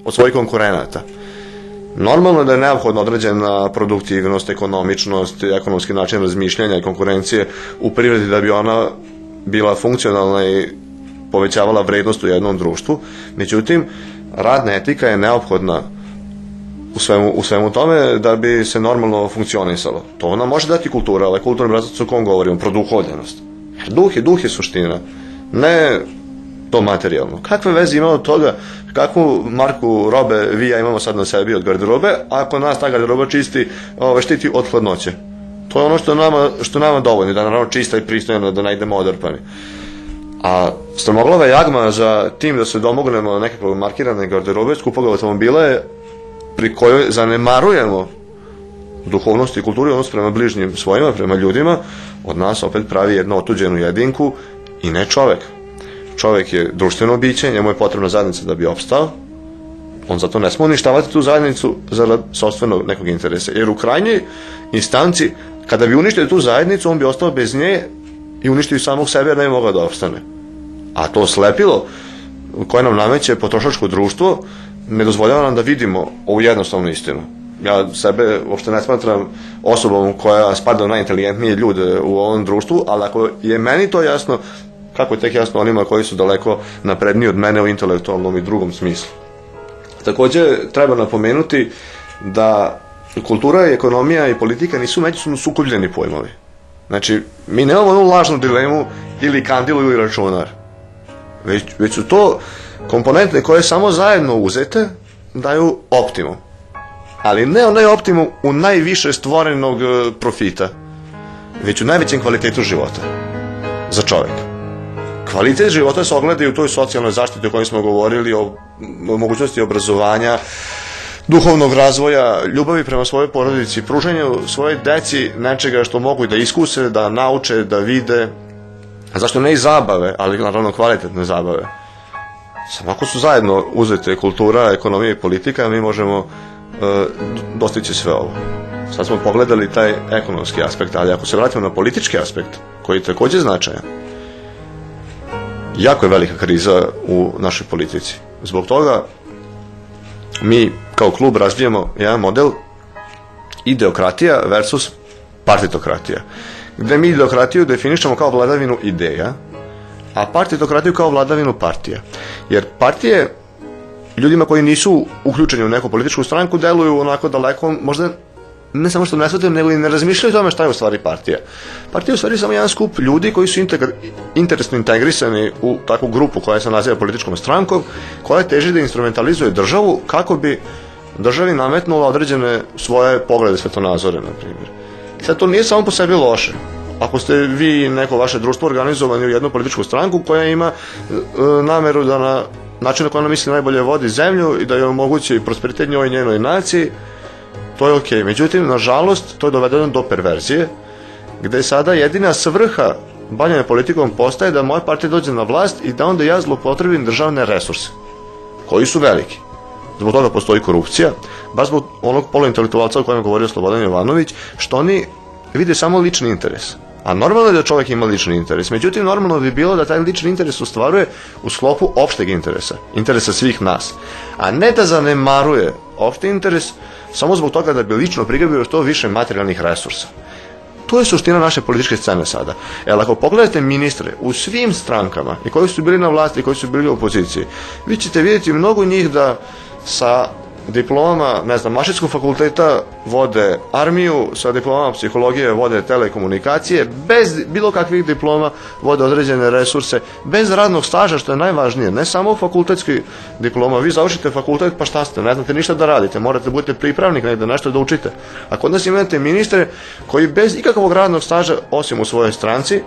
od svojih konkurenata. Normalno je da je neophodna određena produktivnost, ekonomičnost, ekonomski način razmišljanja i konkurencije u privredi da bi ona bila funkcionalna i povećavala vrednost u jednom društvu. Međutim, radna etika je neophodna u svemu tome da bi se normalno funkcionisalo. To nam može dati kultura, ali kulturni obrazac o kom govorimo, produhovljenost. Jer duh je suština, ne to materijalno. Kakve veze ima od toga kakvu marku robe vi ja imamo sad na sebi od garderobe, ako nas ta garderoba štiti od hladnoće. To je ono što nama dovoljno, da naravno čista i pristojna, da ne idemo odrpani. A strmoglava jagma za tim da se domognemo nekakve markirane garderobe skupog automobila je pri kojoj zanemarujemo duhovnost i kulturu, odnos prema bližnjim svojima, prema ljudima, od nas opet pravi jednu otuđenu jedinku i ne čovek. Čovek je društveno biće, njemu je potrebna zajednica da bi opstao, on zato ne sme uništavati tu zajednicu zarad sopstvenog nekog interesa, jer u krajnjoj instanci, kada bi uništio tu zajednicu, on bi ostao bez nje i uništio samog sebe jer ne bi mogao da opstane. A to slepilo koje nam nameće potrošačko društvo ne dozvoljava nam da vidimo ovu jednostavnu istinu. Ja sebe uopšte ne smatram osobom koja spada u najinteligentnije ljude u ovom društvu, ali ako je meni to jasno, kako je tek jasno onima koji su daleko napredniji od mene u intelektualnom i drugom smislu. Takođe, treba napomenuti da kultura, ekonomija i politika nisu međusobno sukobljeni pojmovi. Znači, mi nemamo onu lažnu dilemu ili kandilu ili računar. Već su to komponente koje samo zajedno uzete daju optimum. Ali ne onaj optimum u najviše stvorenog profita, već u najvećem kvalitetu života za čoveka. Kvalitet života se ogleda i u toj socijalnoj zaštiti o kojoj smo govorili, o mogućnosti obrazovanja, duhovnog razvoja, ljubavi prema svojoj porodici, pružanju svoje deci nečega što mogu da iskuse, da nauče, da vide, a zašto ne i zabave, ali naravno kvalitetne zabave. Samo ako su zajedno uzete kultura, ekonomija i politika, mi možemo dostići sve ovo. Sad smo pogledali taj ekonomski aspekt, ali ako se vratimo na politički aspekt, koji je takođe značajan, jako je velika kriza u našoj politici. Zbog toga mi kao klub razvijamo jedan model ideokratija versus partitokratija, gde mi ideokratiju definišemo kao vladavinu ideja, a partitokratiju kao vladavinu partija. Jer partije ljudima koji nisu uključeni u neku političku stranku deluju onako daleko, možda ne samo što ne shvataju, nego i ne razmišljaju o tome šta je u stvari partija. Partija je u stvari samo jedan skup ljudi koji su interesno integrisani u takvu grupu koja se naziva političkom strankom, koja teži da instrumentalizuje državu kako bi državi nametnula određene svoje poglede, svetonazore, na primjer. I sad to nije samo po sebi loše. Ako ste vi neko vaše društvo organizovani u jednu političku stranku koja ima nameru da na način na koji ona misli najbolje vodi zemlju i da joj omogući prosperitet njoj i njenoj naciji, to je okej. Međutim, nažalost, to je dovedeno do perverzije, gde sada jedina svrha bavljenja politikom postaje da moja partija dođe na vlast i da onda ja zloupotrebim državne resurse, koji su veliki. Zbog toga postoji korupcija, baš zbog onog poluintelektualca o kojem je govorio Slobodan Jovanović, što oni vide samo lični interes. A normalno je da čovjek ima lični interes. Međutim, normalno bi bilo da taj lični interes ostvaruje u sklopu opšteg interesa, interesa svih nas. A ne da zanemaruje opšti interes samo zbog toga da bi lično prigabio što više materijalnih resursa. To je suština naše političke scene sada. Jer ako pogledate ministre u svim strankama, i koji su bili na vlasti i koji su bili u opoziciji, vi ćete vidjeti mnogo njih da sa diplomama, Mašinskog fakulteta vode armiju, sa diplomama psihologije vode telekomunikacije, bez bilo kakvih diploma vode određene resurse, bez radnog staža, što je najvažnije, ne samo fakultetski diploma. Vi završite fakultet, pa šta ste, ne znate ništa da radite, morate da budete pripravnik negde, nešto da učite. A kod nas imate ministre koji bez ikakvog radnog staža, osim u svojoj stranci,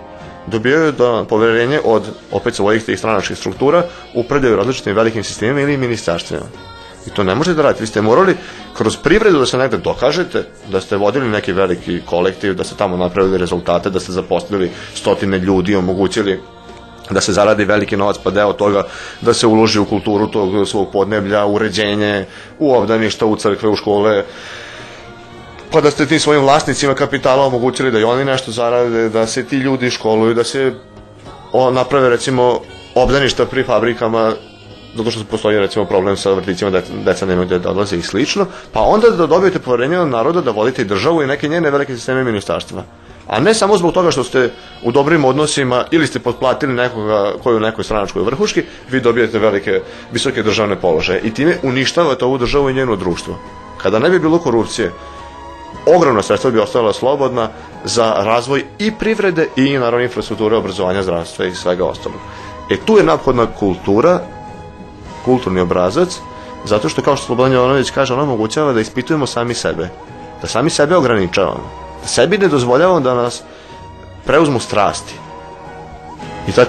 dobijaju poverenje od opet svojih tih stranačkih struktura, upravljaju različitim velikim sistemima ili ministarstvima. I to ne možete da radite. Vi ste morali kroz privredu da se negde dokažete, da ste vodili neki veliki kolektiv, da ste tamo napravili rezultate, da ste zaposlili stotine ljudi, omogućili da se zaradi veliki novac, pa deo toga da se uloži u kulturu tog svog podneblja, uređenje, u obdaništa, u crkve, u škole, pa da ste tim svojim vlasnicima kapitala omogućili da i oni nešto zarade, da se ti ljudi školuju, da se naprave recimo obdaništa pri fabrikama, zato što postoji recimo problem sa vrtićima, deca nemaju gde da odlaze i slično, pa onda da dobijete poverenje od naroda da vodite i državu i neke njene velike sisteme ministarstva. A ne samo zbog toga što ste u dobrim odnosima ili ste potplatili nekoga koji je u nekoj stranačkoj vrhuški, vi dobijete visoke državne položaje i time uništavate ovu državu i njeno društvo. Kada ne bi bilo korupcije, ogromna sredstva bi ostala slobodna za razvoj i privrede i naravno infrastrukture, obrazovanja, zdravstva i svega ostalog. Tu je neophodna kultura, kulturni obrazac, zato što, kao što Slobodan Jovanović kaže, ona omogućava da ispitujemo sami sebe, da sami sebe ograničavamo, da sebi ne dozvoljavamo da nas preuzmu strasti. I taj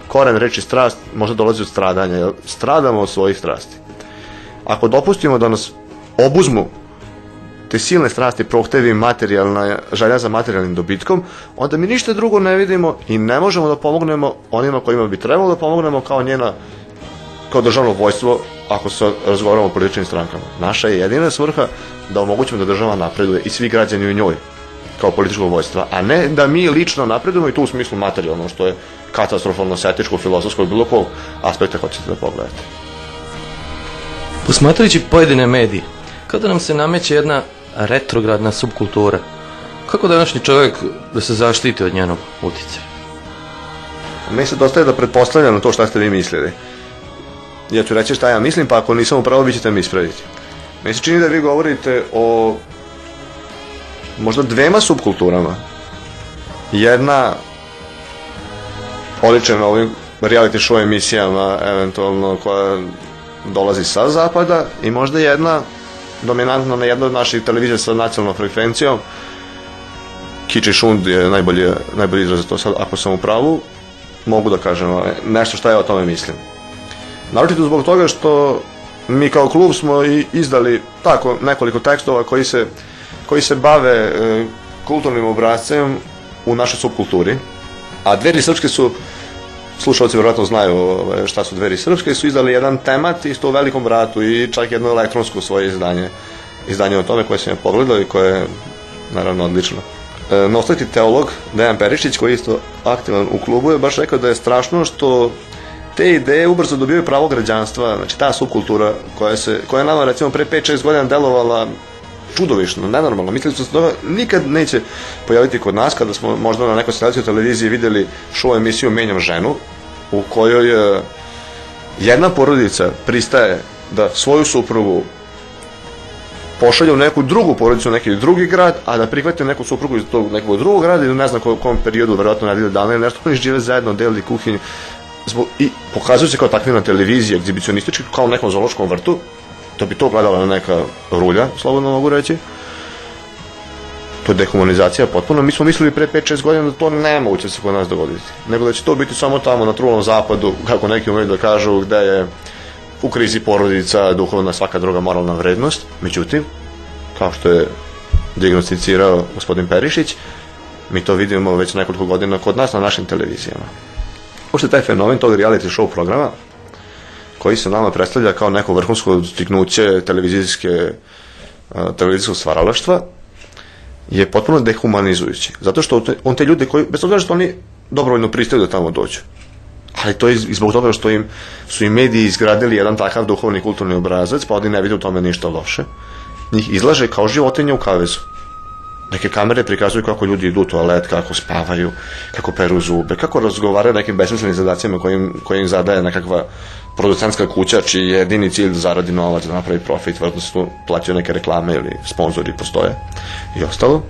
koren reči strast možda dolazi od stradanja, jer stradamo od svojih strasti. Ako dopustimo da nas obuzmu te silne strasti, prohtevi, materijalna želja za materijalnim dobitkom, onda mi ništa drugo ne vidimo i ne možemo da pomognemo onima kojima bi trebalo da pomognemo kao državno vojstvo, ako se razgovaramo o političkim strankama. Naša je jedina svrha da omogućimo da država napreduje i svi građani u njoj kao političkog vojstva, a ne da mi lično napredujemo i tu u smislu materijalno, što je katastrofalno, etičko, filozofsko i bilo kog aspekta hoćete da pogledate. Posmatrajući pojedine medije, kada nam se nameće jedna retrogradna subkultura, kako današnji čovjek da se zaštiti od njenog uticaja? Meni se dostaje da pretpostavljam na to šta ste vi mislili. Ja ću reći šta ja mislim, pa ako nisam upravo, vi ćete mi ispraviti. Meni se čini da vi govorite o možda dvema subkulturama. Jedna oličena ovim reality show emisijama, eventualno koja dolazi sa zapada, i možda jedna dominantna na jednoj od naših televizija sa nacionalnom frekvencijom. Kič i šund je najbolji izraz za to. Sad, ako sam u pravu, mogu da kažem nešto šta ja o tome mislim. Naročito zbog toga što mi kao klub smo i izdali tako nekoliko tekstova koji se bave kulturnim obrazcem u našoj subkulturi. A Dveri srpske su, slušalci vjerojatno znaju šta su Dveri srpske, su izdali jedan temat isto u Velikom bratu i čak jedno elektronsko svoje izdanje o tome koje sam ja pogledao i koje je naravno odlično. Nostalgski teolog Dejan Perišić, koji je isto aktivan u klubu, je baš rekao da je strašno što te ideje ubrzo dobijaju pravo građanstva, znači ta subkultura koja je nama recimo pre 5-6 godina delovala čudovišno, nenormalno. Mislili smo se da nikad neće pojaviti kod nas, kada smo možda na nekoj televiziji videli show emisiju Menjam ženu, u kojoj jedna porodica pristaje da svoju suprugu pošalje u neku drugu porodicu, u neki drugi grad, a da prihvate neku suprugu iz tog nekog drugog grada i ne znam u kom periodu, verovatno nedelju dana ili nešto, oni žive zajedno, delili kuhinju i pokazuju se kao takvi na televiziji, egzibicionistički, kao u nekom zoološkom vrtu. To bi to gledala neka rulja, slobodno mogu reći. To je dehumanizacija potpuno. Mi smo mislili pre 5-6 godina da to nemoguće se kod nas dogoditi, nego da će to biti samo tamo na trulom zapadu, kako neki umeju da kažu, gde je u krizi porodica, duhovna, svaka druga moralna vrednost. Međutim, kao što je dijagnosticirao gospodin Perišić, mi to vidimo već nekoliko godina kod nas na našim televizijama. Uopšte taj fenomen tog reality show programa, koji se nama predstavlja kao neko vrhunsko dostignuće televizijskog stvaralaštva, je potpuno dehumanizujući. Zato što on te ljude koji, bez toga što oni dobrovoljno pristaju da tamo dođu, ali to je i zbog toga što su im mediji izgradili jedan takav duhovni kulturni obrazac, pa oni ne vide u tome ništa loše, njih izlaže kao životinje u kavezu. Neke kamere prikazuju kako ljudi idu u toalet, kako spavaju, kako peru zube, kako razgovaraju o nekim besmislenim zadacima koje im zadaje nekakva producentska kuća, čiji je jedini cilj da zaradi novac, da napravi profit, vjerojatno se tu plaćaju neke reklame ili sponzori postoje i ostalo.